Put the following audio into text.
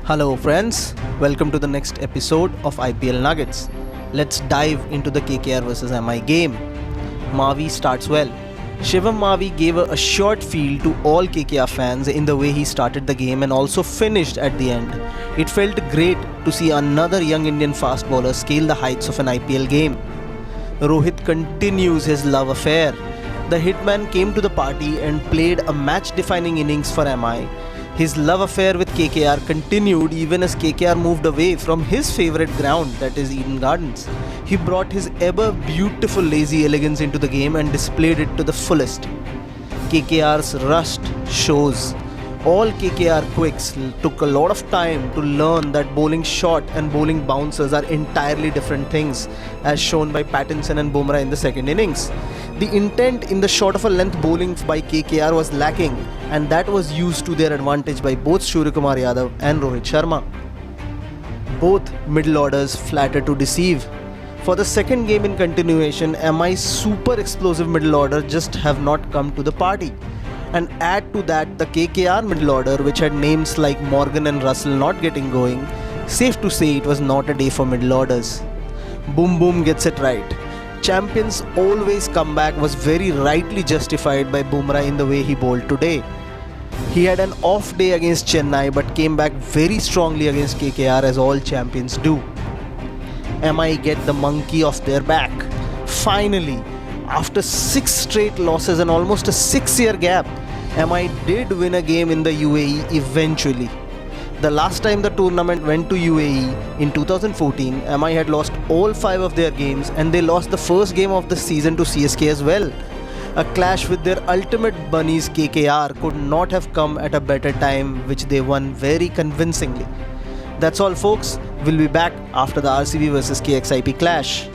Hello, friends. Welcome to the next episode of IPL Nuggets. Let's dive into the KKR vs MI game. Mavi starts well. Shivam Mavi gave a short field to all KKR fans in the way he started the game and also finished at the end. It felt great to see another young Indian fast bowler scale the heights of an IPL game. Rohit continues his love affair. The hitman came to the party and played a match-defining innings for MI. His love affair with KKR continued even as KKR moved away from his favourite ground, that is Eden Gardens. He brought his ever beautiful lazy elegance into the game and displayed it to the fullest. KKR's rust shows. All KKR quicks took a lot of time to learn that bowling short and bowling bouncers are entirely different things, as shown by Pattinson and Bumrah in the second innings. The intent in the short of a length bowling by KKR was lacking, and that was used to their advantage by both Suryakumar Yadav and Rohit Sharma. Both middle orders flattered to deceive. For the second game in continuation, MI's super explosive middle order just have not come to the party. And add to that the KKR middle order, which had names like Morgan and Russell not getting going, safe to say it was not a day for middle orders. Boom Boom gets it right. Champions always comeback was very rightly justified by Bumrah in the way he bowled today. He had an off day against Chennai but came back very strongly against KKR, as all champions do. MI get the monkey off their back. Finally, after 6 straight losses and almost a 6-year gap, MI did win a game in the UAE eventually. The last time the tournament went to UAE in 2014, MI had lost all 5 of their games and they lost the first game of the season to CSK as well. A clash with their ultimate bunnies KKR could not have come at a better time, which they won very convincingly. That's all, folks. We'll be back after the RCB vs KXIP clash.